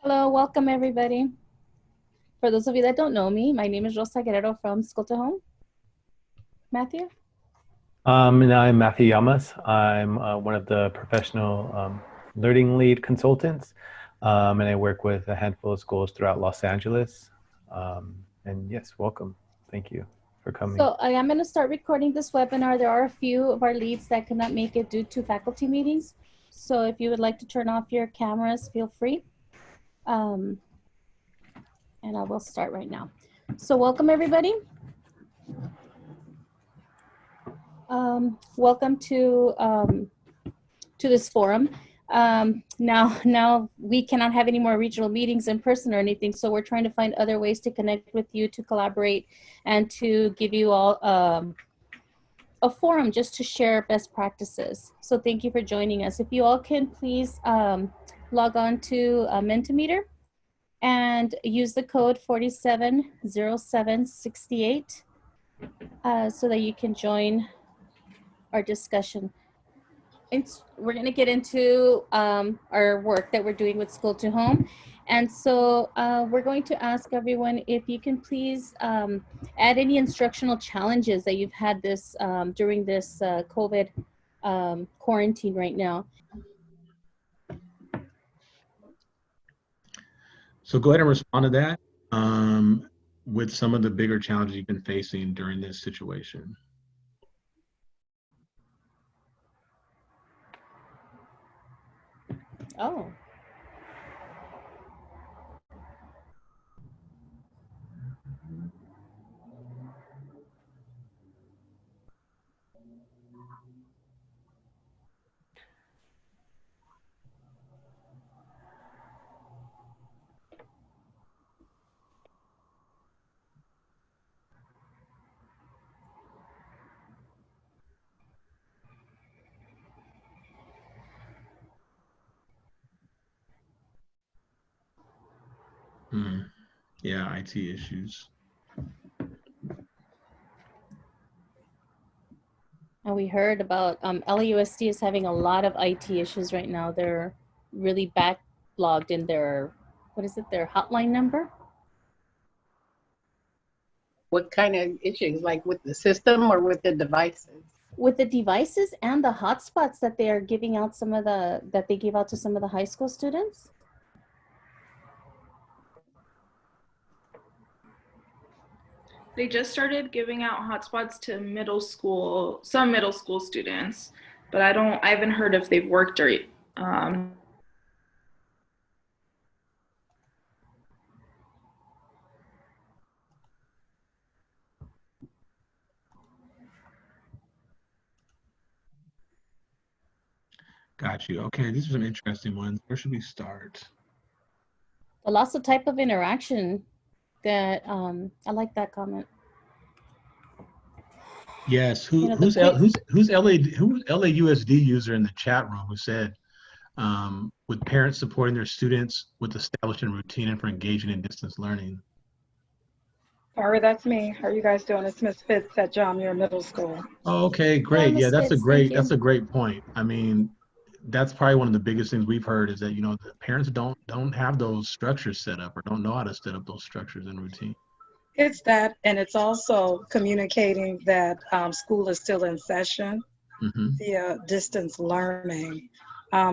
Hello, welcome everybody. For those of you that don't know me, my name is Rosa Guerrero from School2Home. Matthew? And I'm Matthew Yamas. I'm one of the professional learning lead consultants, and I work with a handful of schools throughout Los Angeles. And yes, welcome. Thank you for coming. So I am going to start recording this webinar. There are a few of our leads that cannot make it due to faculty meetings. So if you would like to turn off your cameras, feel free. And I will start right now. So welcome everybody. Welcome to this forum. Now we cannot have any more regional meetings in person or anything, so we're trying to find other ways to connect with you, to collaborate, and to give you all a forum just to share best practices. So thank you for joining us. If you all can please log on to Mentimeter and use the code 470768 so that you can join our discussion. We're going to get into our work that we're doing with School2Home. And so we're going to ask everyone if you can please add any instructional challenges that you've had this during this COVID quarantine right now. So go ahead and respond to that with some of the bigger challenges you've been facing during this situation. Oh. Yeah, IT issues. And we heard about LAUSD is having a lot of IT issues right now. They're really backlogged in their, what is it, their hotline number? What kind of issues, like with the system or with the devices? With the devices and the hotspots that they are giving out that they give out to some of the high school students. They just started giving out hotspots to some middle school students, but I haven't heard if they've worked or Got you. Okay, these are some interesting ones. Where should we start? The lots of type of interaction that I like that comment. Yes, who's LAUSD user in the chat room who said with parents supporting their students with establishing routine and for engaging in distance learning? Sorry, that's me. How are you guys doing? It's Miss Fitz at John Muir Middle School. Oh, okay, great. Hi, Yeah, Miss Fitz, that's a great point. I mean, that's probably one of the biggest things we've heard is that, you know, the parents don't have those structures set up or don't know how to set up those structures and routine. It's that, and it's also communicating that school is still in session via distance learning.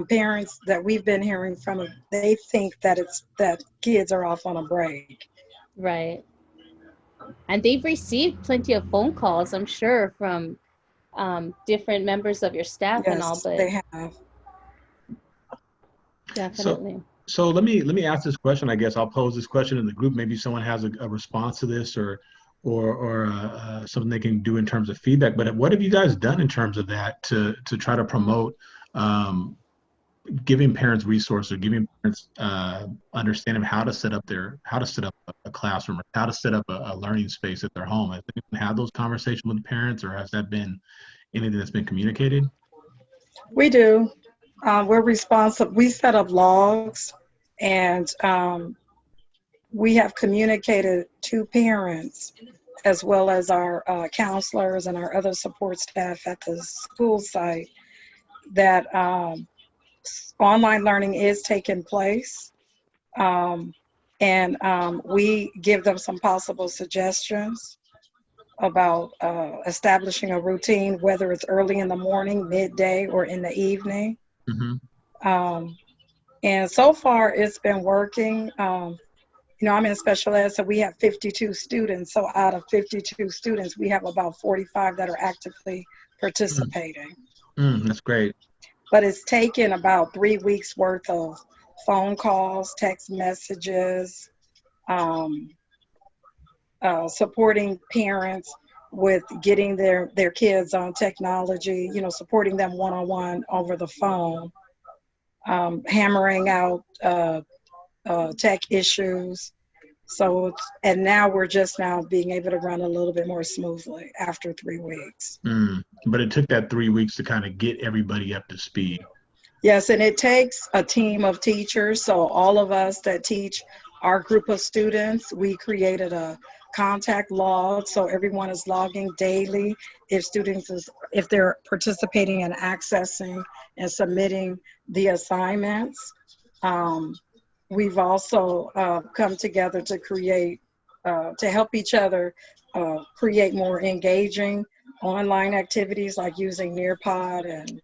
Parents that we've been hearing from, they think that kids are off on a break. Right. And they've received plenty of phone calls, I'm sure, from different members of your staff. Yes, and all, but they have. Definitely. So let me ask this question. I guess I'll pose this question in the group. Maybe someone has a response to this or something they can do in terms of feedback. But what have you guys done in terms of that to try to promote giving parents resources, or giving parents understanding of how to set up a classroom, or how to set up a learning space at their home? Have you had those conversations with parents, or has that been anything that's been communicated? We do. We're responsible. We set up logs, and we have communicated to parents as well as our counselors and our other support staff at the school site that online learning is taking place. We give them some possible suggestions about establishing a routine, whether it's early in the morning, midday, or in the evening. Um, and so far, it's been working. I'm in special ed, so we have 52 students. So out of 52 students, we have about 45 that are actively participating. That's great. But it's taken about 3 weeks worth of phone calls, text messages, supporting parents with getting their kids on technology, supporting them one-on-one over the phone, hammering out tech issues. So, and now we're just now being able to run a little bit more smoothly after 3 weeks. But it took that 3 weeks to kind of get everybody up to speed. Yes, and it takes a team of teachers. So all of us that teach our group of students, we created a contact log. So everyone is logging daily if they're participating and accessing and submitting the assignments. We've also come together to to help each other create more engaging online activities like using Nearpod and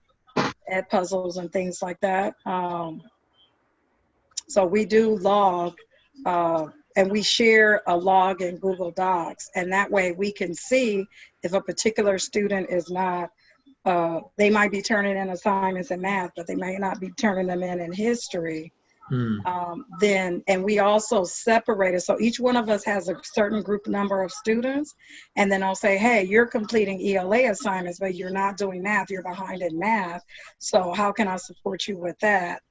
Edpuzzles and things like that. So we do log and we share a log in Google Docs, and that way we can see if a particular student is not, they might be turning in assignments in math, but they may not be turning them in history. And we also separate it. So each one of us has a certain group number of students, and then I'll say, hey, you're completing ELA assignments, but you're not doing math, you're behind in math. So how can I support you with that?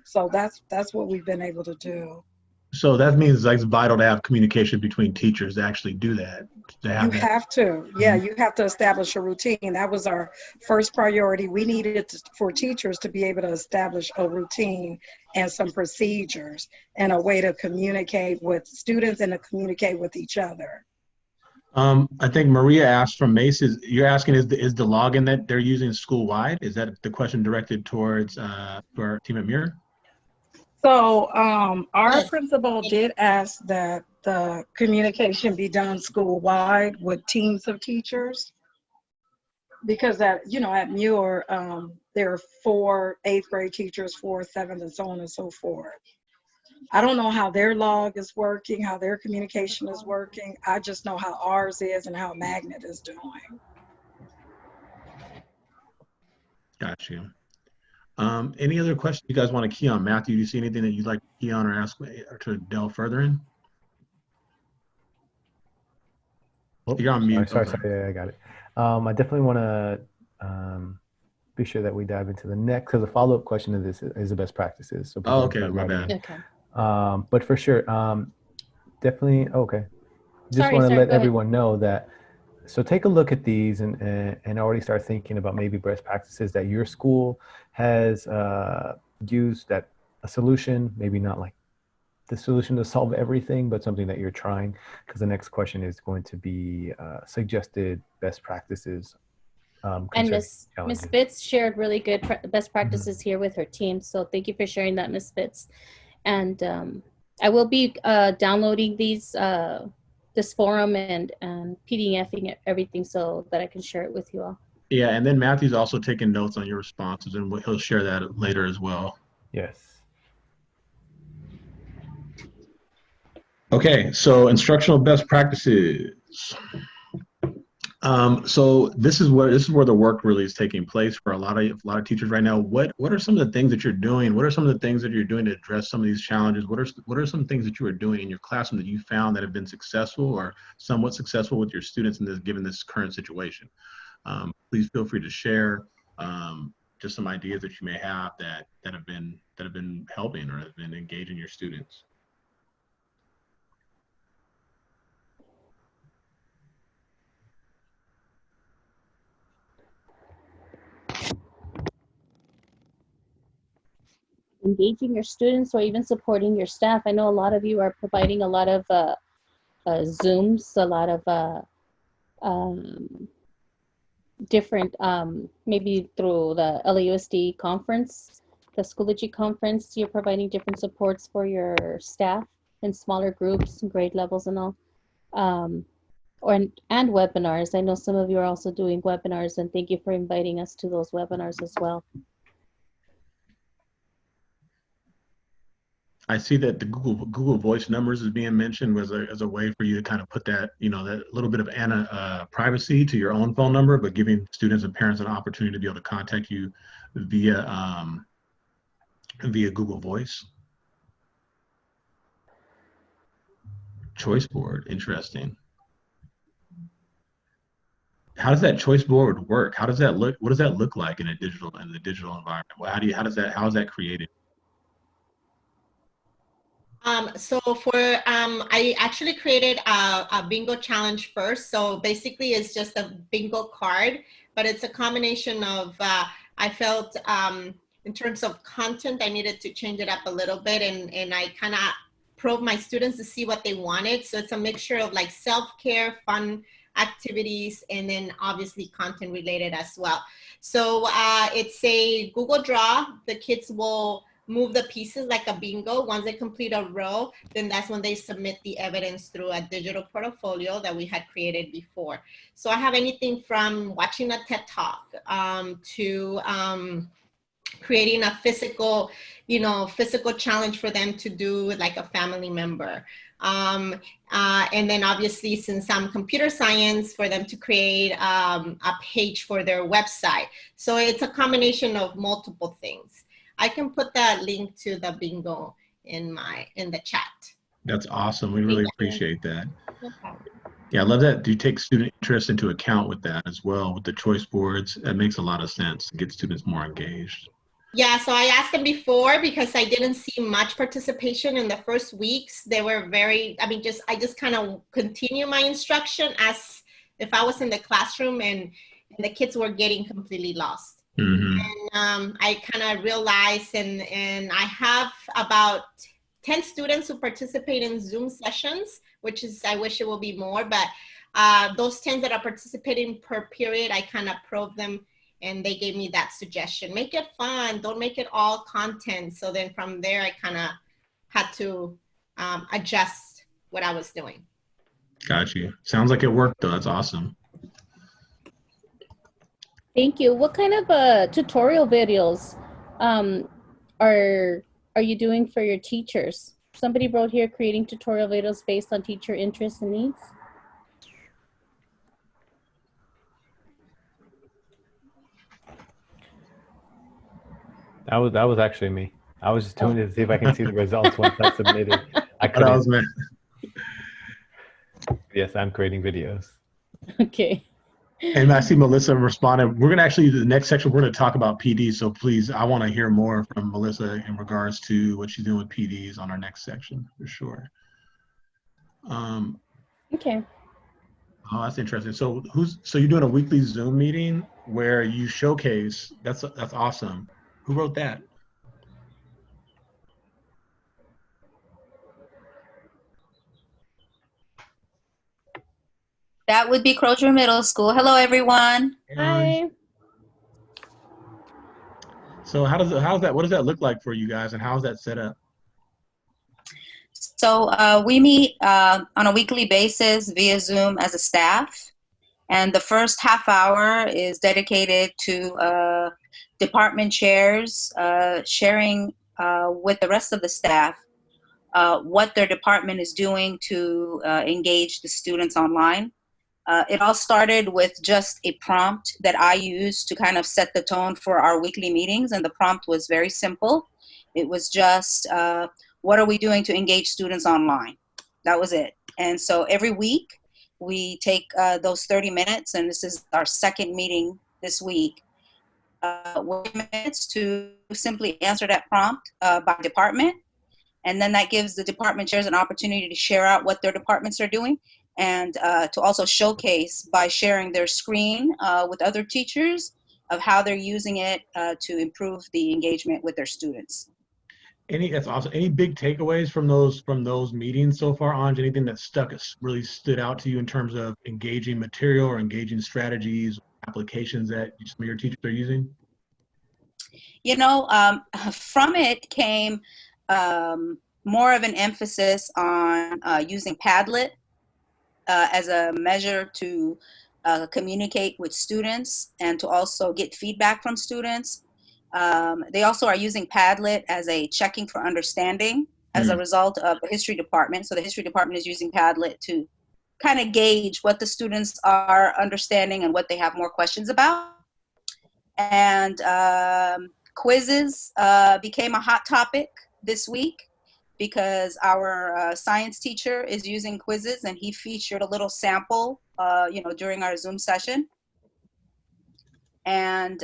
So that's what we've been able to do. So that means like it's vital to have communication between teachers to actually do that. You have to, you have to establish a routine. That was our first priority. We needed for teachers to be able to establish a routine and some procedures and a way to communicate with students and to communicate with each other. I think Maria asked from Mace, you're asking is the login that they're using school-wide? Is that the question directed towards our team at Muir? So our principal did ask that the communication be done school-wide with teams of teachers, because at Muir, there are 4 8th grade teachers, 4 7th, and so on and so forth. I don't know how their log is working, how their communication is working. I just know how ours is and how Magnet is doing. Got you. Any other questions you guys want to key on? Matthew, do you see anything that you'd like to key on or ask or to delve further in? Oh, you're on mute. Sorry, yeah, I got it. I definitely want to be sure that we dive into the next, because the follow-up question of this is the best practices. So okay, my bad. Okay. But for sure, definitely, okay. Just want to let everyone know that, so take a look at these and already start thinking about maybe best practices that your school has used, that a solution, maybe not like the solution to solve everything, but something that you're trying, because the next question is going to be suggested best practices. And Miss Fitz shared really good best practices here with her team. So thank you for sharing that, Miss Fitz. And I will be downloading this forum and PDFing everything so that I can share it with you all. Yeah, and then Matthew's also taking notes on your responses, and he'll share that later as well. Yes. Okay, so instructional best practices. So this is where the work really is taking place for a lot of teachers right now. What are some of the things that you're doing? What are some of the things that you're doing to address some of these challenges? What are some things that you are doing in your classroom that you found that have been successful or somewhat successful with your students in given this current situation? Please feel free to share just some ideas that you may have that have been helping or have been engaging your students. Engaging your students or even supporting your staff. I know a lot of you are providing a lot of Zooms, a lot of different, maybe through the LAUSD conference the Schoology conference, you're providing different supports for your staff in smaller groups, grade levels and all. And webinars. I know some of you are also doing webinars, and thank you for inviting us to those webinars as well. I see that the Google Voice numbers is being mentioned as a way for you to kind of put that, you know, that little bit of privacy to your own phone number, but giving students and parents an opportunity to be able to contact you via Google Voice. Choice board, interesting. How does that choice board work? How does that look? What does that look like in the digital environment? Well, how is that created? So I actually created a bingo challenge first. So basically it's just a bingo card, but it's a combination of, I felt in terms of content, I needed to change it up a little bit, and I kind of probed my students to see what they wanted. So it's a mixture of like self-care, fun activities, and then obviously content related as well. So it's a Google Draw. The kids will move the pieces like a bingo. Once they complete a row, then that's when they submit the evidence through a digital portfolio that we had created before. So I have anything from watching a TED Talk to creating a physical challenge for them to do with like a family member. And then obviously, since I'm computer science, for them to create a page for their website. So it's a combination of multiple things. I can put that link to the bingo in the chat. That's awesome. We really appreciate that. Yeah, I love that. Do you take student interest into account with that as well, with the choice boards? That makes a lot of sense to get students more engaged. Yeah, so I asked them before because I didn't see much participation in the first weeks. They were very, I just kind of continue my instruction as if I was in the classroom, and the kids were getting completely lost. Mm-hmm. And I kind of realized, and I have about 10 students who participate in Zoom sessions, which is, I wish it will be more, but those 10 that are participating per period, I kind of probe them, and they gave me that suggestion. Make it fun, don't make it all content. So then from there, I kind of had to adjust what I was doing. Got you. Sounds like it worked though, that's awesome. Thank you. What kind of tutorial videos are you doing for your teachers? Somebody wrote here, creating tutorial videos based on teacher interests and needs. That was actually me. I was just doing it to see if I can see the results once I submitted. I That was couldn't. meant. Yes, I'm creating videos. Okay. And I see Melissa responded. We're going to actually, the next section, we're going to talk about PD. So please, I want to hear more from Melissa in regards to what she's doing with PDs on our next section for sure. Okay. Oh, that's interesting. So you're doing a weekly Zoom meeting where you showcase, that's awesome. Who wrote that? That would be Crozier Middle School. Hello, everyone. Hi. So what does that look like for you guys, and how is that set up? So we meet on a weekly basis via Zoom as a staff. And the first half hour is dedicated to department chairs sharing with the rest of the staff what their department is doing to engage the students online. It all started with just a prompt that I used to kind of set the tone for our weekly meetings, and the prompt was very simple. It was just, what are we doing to engage students online? That was it. And so every week, we take those 30 minutes, and this is our second meeting this week, 1 minutes to simply answer that prompt by department. And then that gives the department chairs an opportunity to share out what their departments are doing, and to also showcase by sharing their screen with other teachers of how they're using it to improve the engagement with their students. That's awesome. Any big takeaways from those meetings so far, Anj? Anything that really stood out to you in terms of engaging material or engaging strategies, applications that some of your teachers are using? You know, from it came more of an emphasis on using Padlet as a measure to communicate with students and to also get feedback from students. They also are using Padlet as a checking for understanding as a result of the history department. So the history department is using Padlet to kind of gauge what the students are understanding and what they have more questions about. And quizzes became a hot topic this week because our science teacher is using quizzes, and he featured a little sample, during our Zoom session. And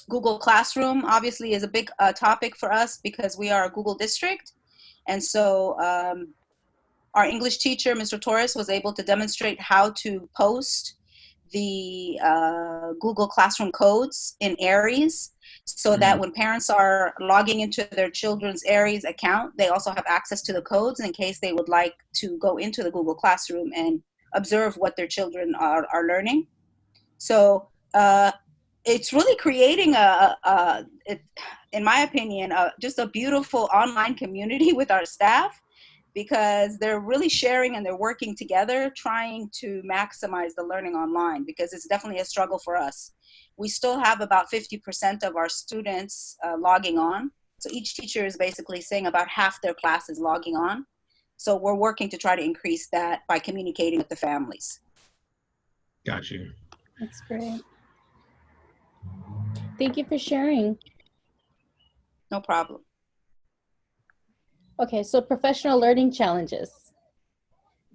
Google Classroom obviously is a big topic for us because we are a Google district. And so our English teacher, Mr. Torres, was able to demonstrate how to post the Google Classroom codes in Aries so that when parents are logging into their children's Aries account, they also have access to the codes in case they would like to go into the Google Classroom and observe what their children are learning. So it's really creating in my opinion, just a beautiful online community with our staff, because they're really sharing and they're working together, trying to maximize the learning online, because it's definitely a struggle for us. We still have about 50% of our students logging on. So each teacher is basically saying about half their class is logging on. So we're working to try to increase that by communicating with the families. Got you. That's great. Thank you for sharing. No problem. Okay, so professional learning challenges.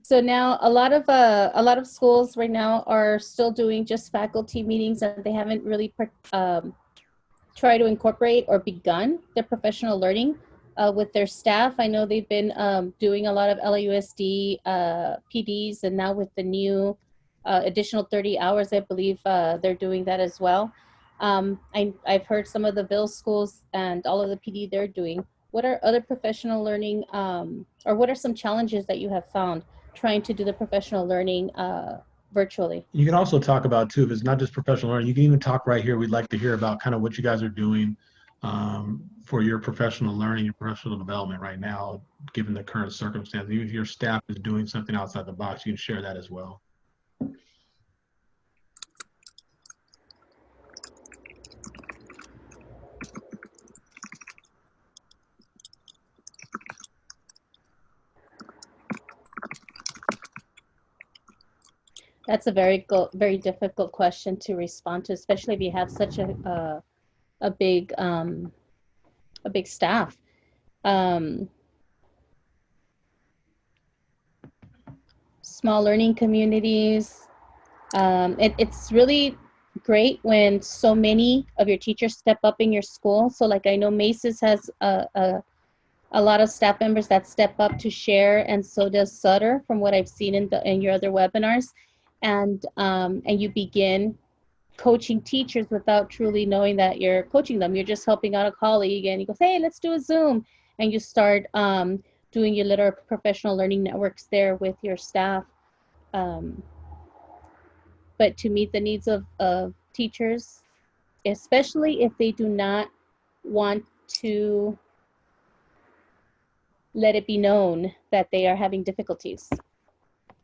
So now a lot of schools right now are still doing just faculty meetings, and they haven't really tried to incorporate or begun their professional learning with their staff. I know they've been doing a lot of LAUSD PDs, and now with the new additional 30 hours, I believe they're doing that as well. I've heard some of the Ville schools and all of the PD they're doing. What are other professional learning, or what are some challenges that you have found trying to do the professional learning virtually? You can also talk about too, if it's not just professional learning, you can even talk right here. We'd like to hear about kind of what you guys are doing for your professional learning, your professional development right now, given the current circumstances. Even if your staff is doing something outside the box, you can share that as well. That's a very difficult question to respond to, especially if you have such a big staff. Small learning communities. It's really great when so many of your teachers step up in your school. So like I know Maces has a lot of staff members that step up to share, and so does Sutter, from what I've seen in your other webinars. And you begin coaching teachers without truly knowing that you're coaching them. You're just helping out a colleague, and you go, hey, let's do a Zoom, and you start doing your little professional learning networks there with your staff. But to meet the needs of teachers, especially if they do not want to let it be known that they are having difficulties.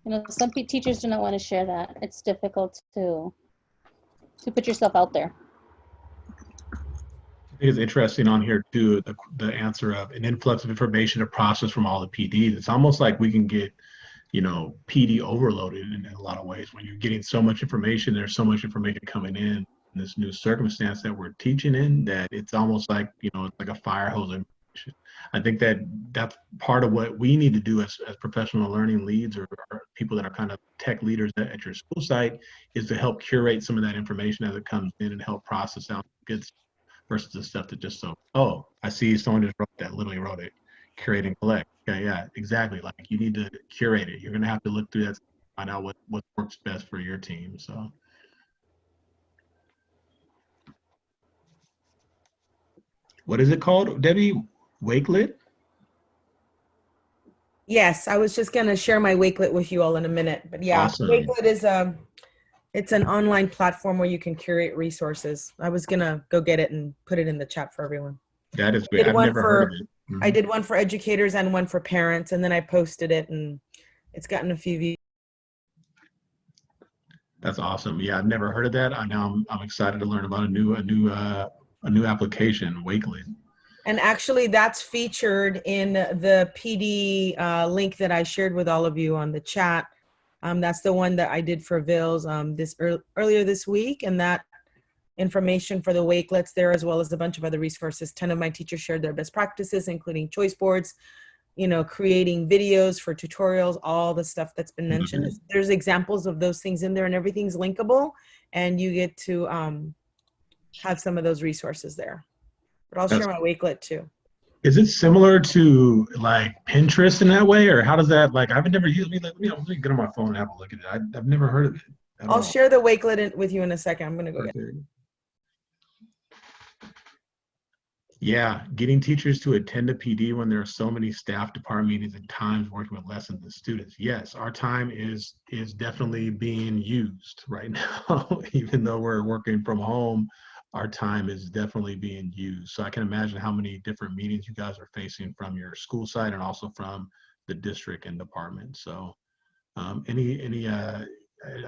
You know, some teachers do not want to share that. It's difficult to put yourself out there. I think it's interesting on here too, the answer of an influx of information to process from all the PDs. It's almost like we can get, PD overloaded in a lot of ways. When you're getting so much information, there's so much information coming in this new circumstance that we're teaching in, that it's almost like, it's like a fire hose of information. I think that's part of what we need to do as professional learning leads or people that are kind of tech leaders at your school site, is to help curate some of that information as it comes in and help process out good stuff versus the stuff that just I see someone just wrote that, literally wrote it, curate and collect. Okay, yeah, exactly. Like you need to curate it. You're gonna have to look through that to find out what works best for your team. So what is it called, Debbie? Wakelet? Yes, I was just going to share my Wakelet with you all in a minute. But yeah, Awesome. Wakelet is It's an online platform where you can curate resources. I was gonna go get it and put it in the chat for everyone. That is I great. did I've one never heard of for it. I Mhm. did one for educators and one for parents, and then I posted it, and it's gotten a few views. That's awesome. Yeah, I've never heard of that. I'm excited to learn about a new application, Wakelet. And actually, that's featured in the PD link that I shared with all of you on the chat. That's the one that I did for Vils earlier this week, and that information for the Wakelets there, as well as a bunch of other resources. 10 of my teachers shared their best practices, including choice boards, creating videos for tutorials, all the stuff that's been mentioned. Mhm. There's examples of those things in there, and everything's linkable, and you get to have some of those resources there. But I'll share That's, my Wakelet too. is it similar to like Pinterest in that way, or how does that like? I've never used. Let me get on my phone and have a look at it. I've never heard of it at I'll all. share the Wakelet with you in a second. I'm gonna go get it. Okay. Yeah, getting teachers to attend a PD when there are so many staff department meetings and times working with lessons and students. Yes, our time is definitely being used right now. Even though we're working from home, our time is definitely being used. So I can imagine how many different meetings you guys are facing from your school side and also from the district and department. So I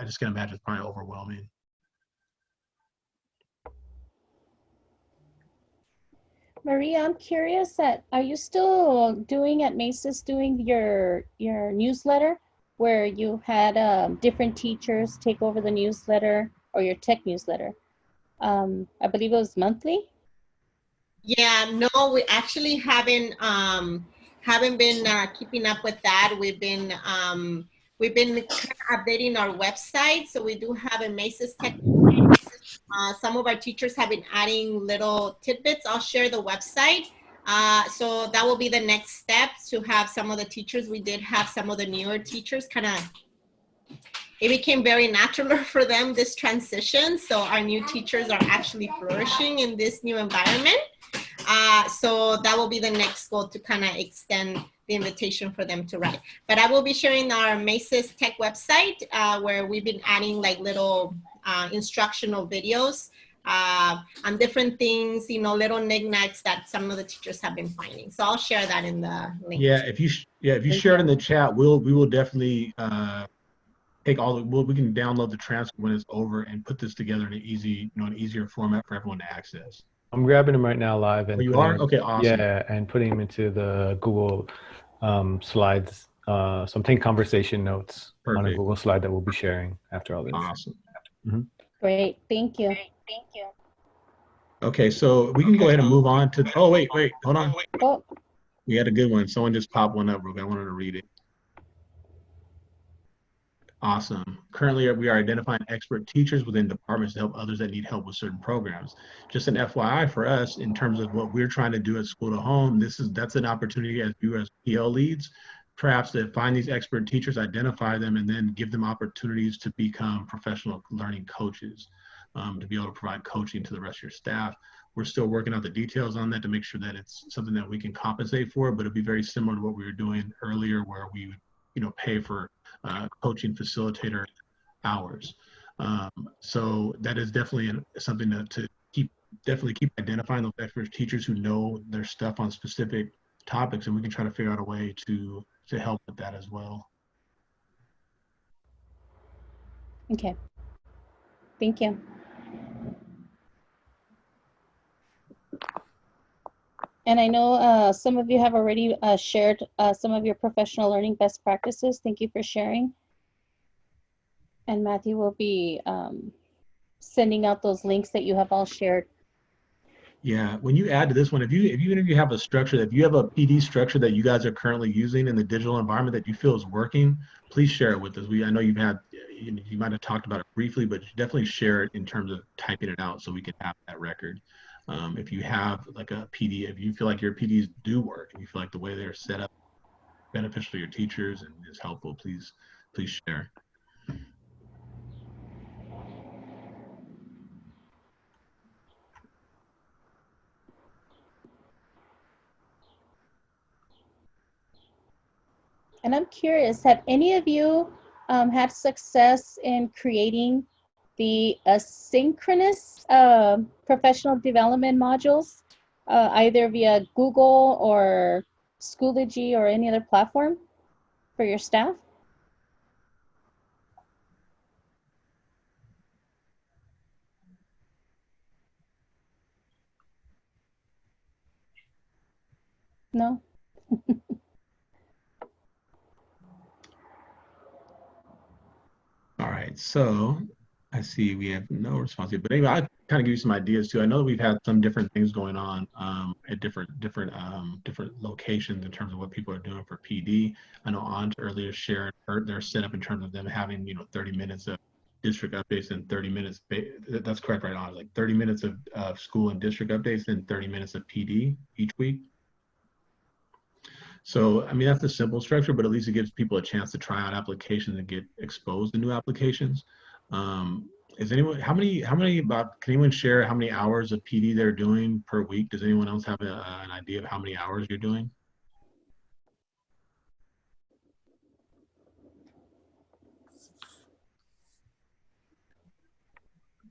just can imagine it's probably overwhelming. Maria, I'm curious that are you still doing at Macy's doing your newsletter where you had different teachers take over the newsletter or your tech newsletter? I believe it was monthly. Yeah, no, we actually haven't been keeping up with that. We've been kind of updating our website, so we do have a Macy's Tech. Some of our teachers have been adding little tidbits. I'll share the website. So that will be the next step, to have some of the teachers. We did have some of the newer teachers it became very natural for them, this transition. So our new teachers are actually flourishing in this new environment. So that will be the next goal, to kind of extend the invitation for them to write. But I will be sharing our Macy's Tech website, where we've been adding like little instructional videos on different things, little knickknacks that some of the teachers have been finding. So I'll share that in the link. Yeah, if you share it in the chat, we will definitely take we can download the transcript when it's over and put this together in an easier format for everyone to access. I'm grabbing them right now live and you are? Okay, awesome. Yeah, and putting them into the Google slides. So I'm taking conversation notes on a Perfect. Google slide that we'll be sharing after all this. Awesome. Great, thank you. Okay, so we can go ahead and move on to. Oh wait, hold on. Oh, We had a good one. Someone just popped one up. I wanted to read it. Awesome. Currently, we are identifying expert teachers within departments to help others that need help with certain programs. Just an FYI for us, in terms of what we're trying to do at School to Home, that's an opportunity as you as PL leads, perhaps to find these expert teachers, identify them, and then give them opportunities to become professional learning coaches, to be able to provide coaching to the rest of your staff. We're still working out the details on that to make sure that it's something that we can compensate for, but it'd be very similar to what we were doing earlier, where we would, pay for coaching facilitator hours. So that is definitely something to keep identifying those expert teachers who know their stuff on specific topics, and we can try to figure out a way to help with that as well. okay. Thank you. And I know some of you have already shared some of your professional learning best practices. Thank you for sharing. And Matthew will be sending out those links that you have all shared. Yeah, when you add to this one, if you have a structure, if you have a PD structure that you guys are currently using in the digital environment that you feel is working, please share it with us. I know you might have talked about it briefly, but definitely share it in terms of typing it out so we can have that record. If you have like a PD, if you feel like your PDs do work and you feel like the way they're set up beneficial to your teachers and is helpful, please share. And I'm curious, have any of you had success in creating the asynchronous professional development modules, either via Google or Schoology or any other platform for your staff? No? All right, so I see we have no response yet, but anyway, I'll kind of give you some ideas too. I know that we've had some different things going on at different locations in terms of what people are doing for PD. I know Aunt earlier shared their setup in terms of them having 30 minutes of district updates and 30 minutes. That's correct, right on. Like 30 minutes of school and district updates and 30 minutes of PD each week. So, I mean, that's a simple structure, but at least it gives people a chance to try out applications and get exposed to new applications. Is anyone, how many about, can anyone share how many hours of PD they're doing per week? Does anyone else have an idea of how many hours you're doing?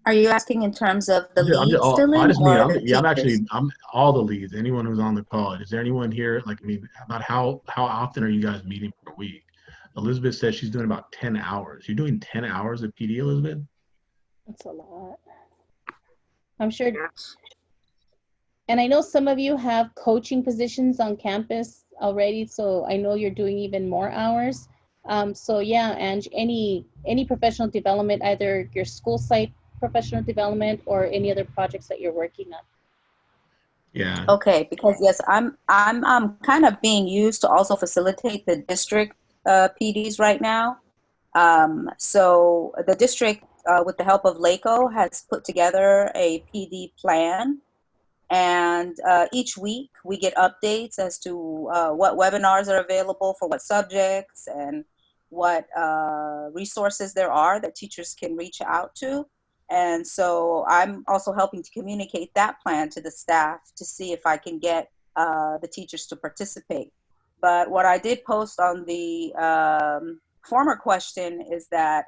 Are you asking in terms of the leads, I Dylan, just mean, or the teachers? I'm all the leads, anyone who's on the call. Is there anyone here, like, I mean, about how often are you guys meeting per week? Elizabeth says she's doing about 10 hours. You're doing 10 hours of PD, Elizabeth? That's a lot. I'm sure. And I know some of you have coaching positions on campus already, so I know you're doing even more hours. So yeah, and any professional development, either your school site professional development or any other projects that you're working on. Yeah. Okay, because yes, I'm kind of being used to also facilitate the district PDs right now. So the district, with the help of LACO, has put together a PD plan, and each week we get updates as to what webinars are available for what subjects and what resources there are that teachers can reach out to. And so I'm also helping to communicate that plan to the staff to see if I can get the teachers to participate. But what I did post on the former question is that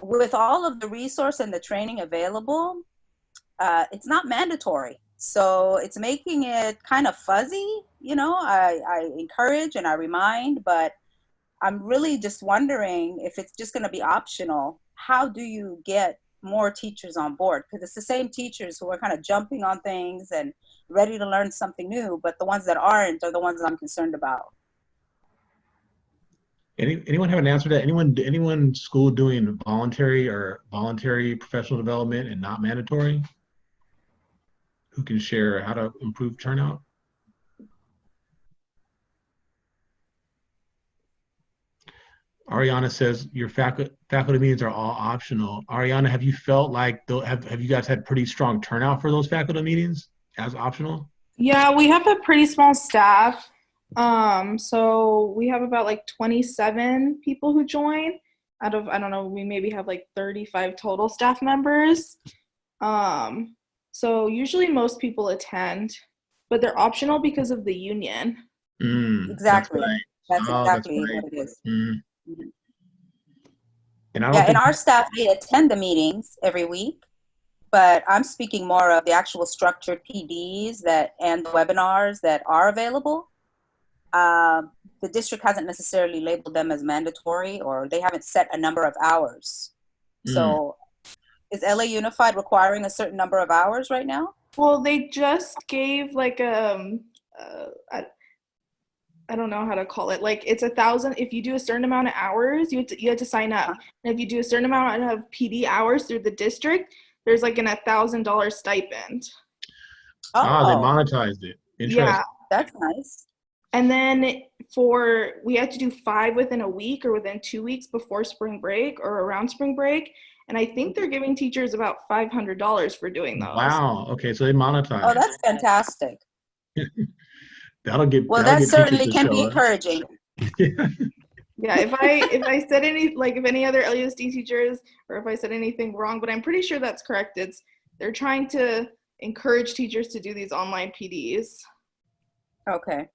with all of the resource and the training available, it's not mandatory. So it's making it kind of fuzzy. I encourage and I remind, but I'm really just wondering if it's just going to be optional. How do you get more teachers on board? Because it's the same teachers who are kind of jumping on things and ready to learn something new, but the ones that aren't are the ones that I'm concerned about. Anyone have an answer to that? Anyone school doing voluntary professional development and not mandatory? Who can share how to improve turnout? Ariana says your faculty meetings are all optional. Ariana, have you felt like have you guys had pretty strong turnout for those faculty meetings as optional? Yeah, we have a pretty small staff. So we have about like 27 people who join out of, I don't know, we maybe have like 35 total staff members. So usually most people attend, but they're optional because of the union. Exactly. That's exactly what it is. And I don't think and our staff, they attend the meetings every week, but I'm speaking more of the actual structured PDs and the webinars that are available. The district hasn't necessarily labeled them as mandatory, or they haven't set a number of hours. So is LA Unified requiring a certain number of hours right now? Well, they just gave like I don't know how to call it. Like it's 1,000. If you do a certain amount of hours, you had to sign up. And if you do a certain amount of PD hours through the district, there's like an $1,000 stipend. they monetized it. Interesting. Yeah, that's nice. And then we had to do 5 within a week or within 2 weeks before spring break or around spring break. And I think they're giving teachers about $500 for doing those. Wow. Okay, so they monetize. Oh, that's fantastic. That certainly can be encouraging. Yeah, if I said if any other LUSD teachers, or if I said anything wrong, but I'm pretty sure that's correct. They're trying to encourage teachers to do these online PDs. Okay.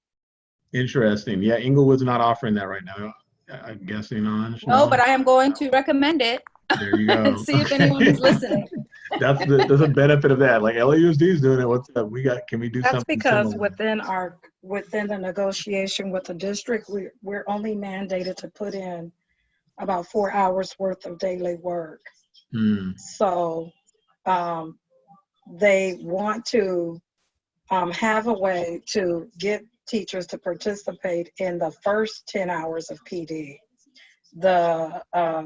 Interesting. Yeah, Inglewood's not offering that right now. I'm guessing on. No, but I am going to recommend it. There you go. and see if anyone is listening. There's a benefit of that. Like LAUSD is doing it. What's up? Can we do That's something because similar? within the negotiation with the district, we're only mandated to put in about 4 hours worth of daily work. So they want to have a way to get teachers to participate in the first 10 hours of PD,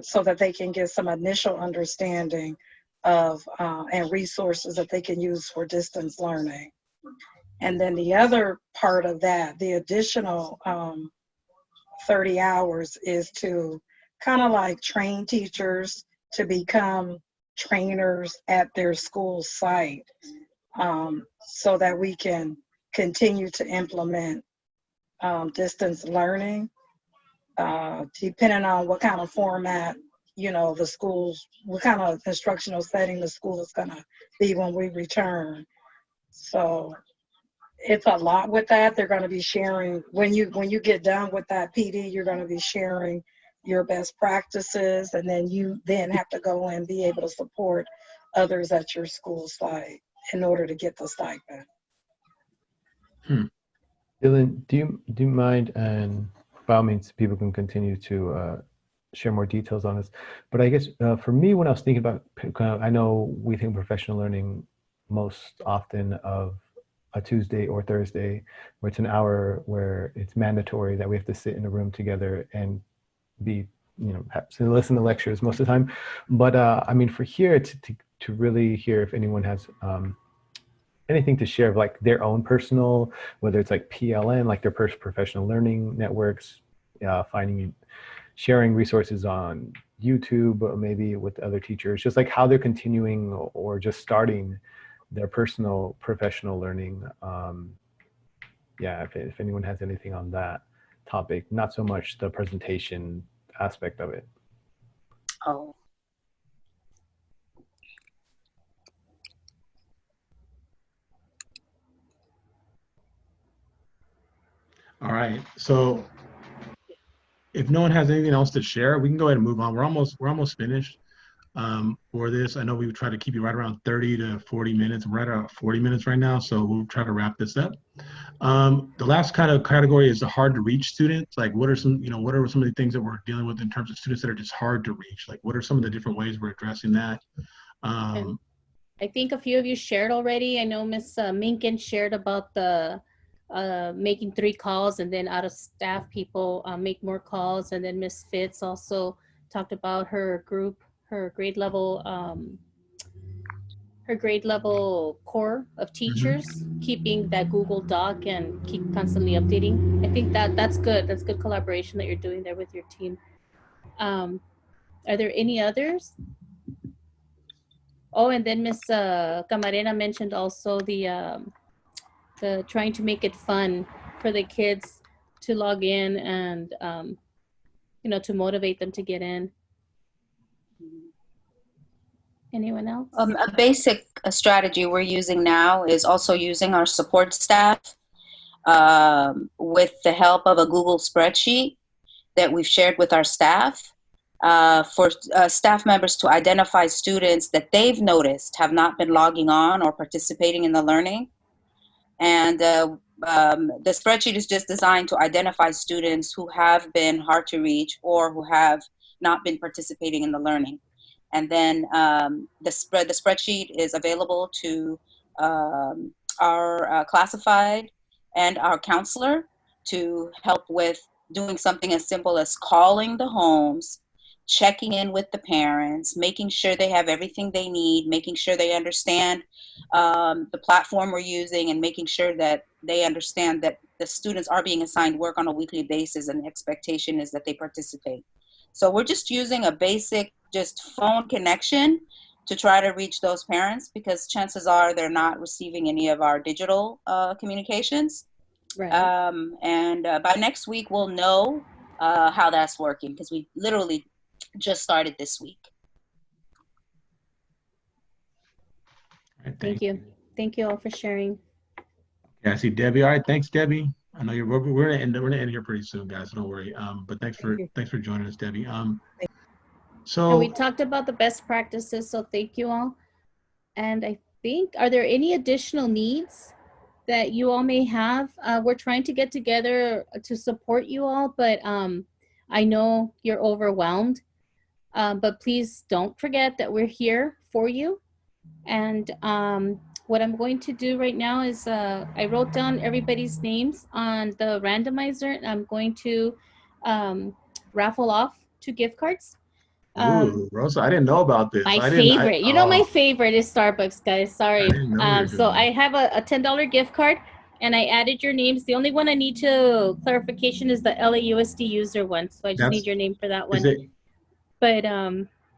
so that they can get some initial understanding of and resources that they can use for distance learning. And then the other part of that, the additional 30 hours, is to kind of like train teachers to become trainers at their school site, so that we can continue to implement distance learning, depending on what kind of format, the schools, what kind of instructional setting the school is going to be when we return. So it's a lot with that. They're going to be sharing, when you get done with that PD, you're going to be sharing your best practices, and then you have to go and be able to support others at your school site in order to get the stipend. Dylan, do you mind, and by all means, people can continue to share more details on this, but I guess for me, when I was thinking about, I know we think professional learning most often of a Tuesday or Thursday, where it's an hour where it's mandatory that we have to sit in a room together and be, listen to lectures most of the time. But I mean, for here, to really hear if anyone has anything to share of like their own personal, whether it's like PLN, like their professional learning networks, sharing resources on YouTube, or maybe with other teachers, just like how they're continuing or just starting their personal professional learning. If anyone has anything on that topic, not so much the presentation aspect of it. Oh. All right. So if no one has anything else to share, we can go ahead and move on. We're almost finished for this. I know we try to keep you right around 30 to 40 minutes. We're right around 40 minutes right now, so we'll try to wrap this up. The last kind of category is the hard to reach students. Like, what are some of the things that we're dealing with in terms of students that are just hard to reach? Like, what are some of the different ways we're addressing that? I think a few of you shared already. I know Miss Minkin shared about the making 3 calls, and then out of staff people make more calls. And then Miss Fitz also talked about her group, her grade level core of teachers, keeping that Google Doc and keep constantly updating. I think that's good. That's good collaboration that you're doing there with your team. Are there any others? Oh, and then Miss Camarena mentioned also the trying to make it fun for the kids to log in and to motivate them to get in. Anyone else? A basic strategy we're using now is also using our support staff with the help of a Google spreadsheet that we've shared with our staff for staff members to identify students that they've noticed have not been logging on or participating in the learning. And the spreadsheet is just designed to identify students who have been hard to reach or who have not been participating in the learning. And then the spreadsheet is available to our classified and our counselor to help with doing something as simple as calling the homes, checking in with the parents, making sure they have everything they need, making sure they understand the platform we're using, and making sure that they understand that the students are being assigned work on a weekly basis, and the expectation is that they participate. So we're just using a basic just phone connection to try to reach those parents, because chances are they're not receiving any of our digital communications. Right. And by next week, we'll know how that's working, because we literally just started this week. All right, Thank you. Thank you all for sharing. Yeah, I see Debbie. All right, thanks, Debbie. I know we're gonna end here pretty soon, guys. So don't worry. But thanks for joining us, Debbie. And we So talked about the best practices, so thank you all. And I think, are there any additional needs that you all may have? We're trying to get together to support you all, but I know you're overwhelmed. But please don't forget that we're here for you. And what I'm going to do right now is I wrote down everybody's names on the randomizer, and I'm going to raffle off 2 gift cards. ooh, Rosa, I didn't know about this. My I didn't. favorite. You know, my favorite is Starbucks, guys. I Sorry. didn't know you were So doing I that. have a $10 gift card, and I added your names. The only one I need to clarification is the LAUSD user one. So I just That's need your name for that is one. it. But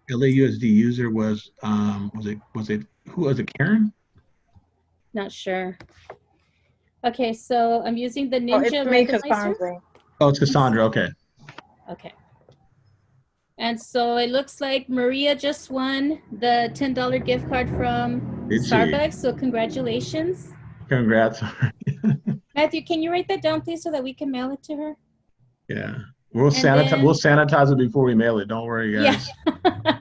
LAUSD user was it who was it? Karen? not sure. Okay, so I'm using the Oh, it's Ninja me, randomizer. Cassandra. Oh, it's Cassandra. Okay. Okay. And so it looks like Maria just won the $10 gift card from Did she? Starbucks. So congratulations. Congrats. Matthew, can you write that down, please, so that we can mail it to her? Yeah. We'll And then- sanitize it before we mail it. Don't worry, guys. Yeah.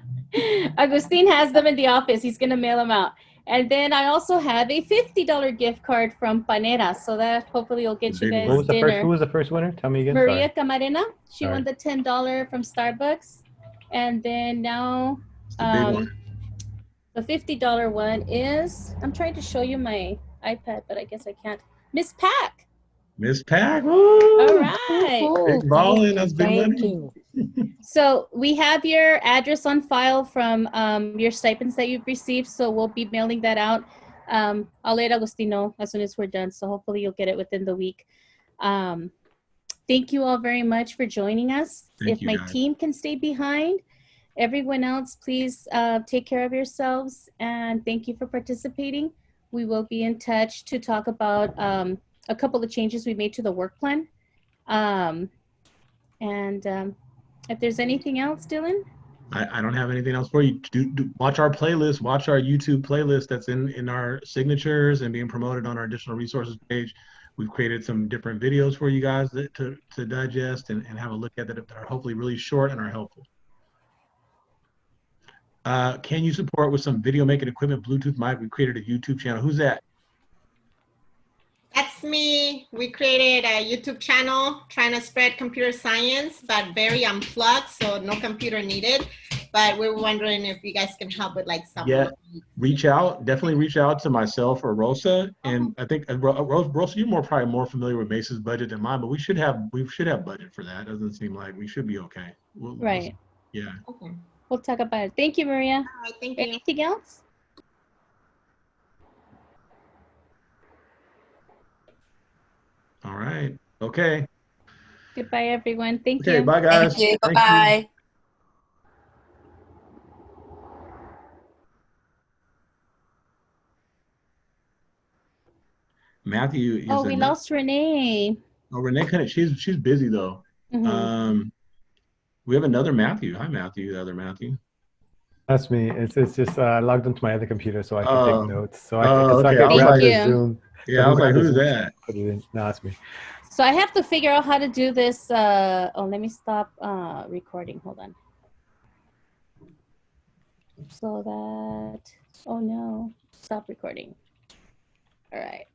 Agustin has them in the office. He's going to mail them out. And then I also have a $50 gift card from Panera. So that hopefully will get you Big guys one. dinner. Who was the first winner? Tell me again. Maria Sorry. Camarena. She Sorry. won the $10 from Starbucks. And then now It's the big one. the $50 one is, I'm trying to show you my iPad, but I guess I can't. Miss Pack. Miss Pack. Woo! All right. Big balling. That's big Thank money. you. So we have your address on file from your stipends that you've received. So we'll be mailing that out. I'll let Agustin know as soon as we're done. So hopefully you'll get it within the week. Thank you all very much for joining us. Thank If you, my guys. team can stay behind, everyone else, please take care of yourselves. And thank you for participating. We will be in touch to talk about a couple of changes we made to the work plan. If there's anything else, Dylan? I don't have anything else for you. Watch our playlist. Watch our YouTube playlist that's in our signatures and being promoted on our additional resources page. We've created some different videos for you guys to digest and have a look at that are hopefully really short and are helpful. Can you support with some video making equipment, Bluetooth mic? We created a YouTube channel. Who's that? That's me. We created a YouTube channel trying to spread computer science, but very unplugged, so no computer needed. But we were wondering if you guys can help with like some. Yeah, definitely reach out to myself or Rosa. And I think Rosa, you're probably more familiar with Mace's budget than mine, but we should have budget for that. Doesn't seem like we should be okay. Right. Yeah. Okay. We'll talk about it. Thank you, Maria. All right, thank you. Anything else? All right. Okay. Goodbye, everyone. Thank Okay. you. Bye, guys. Thank you. Thank Bye-bye. Matthew is. Oh, we lost Renee. Oh, Renee couldn't. She's busy though. Mhm. We have another Matthew. Hi, Matthew. The other Matthew. That's me. It's just I logged into my other computer so I can Oh. take notes. So Oh, I okay. can I was grab like- the Thank you. Zoom. Yeah, I was like, grab the who's Zoom, that? Put it in. No, it's me. So I have to figure out how to do this. Oh, let me stop recording. Hold on. So that, oh no, stop recording. All right.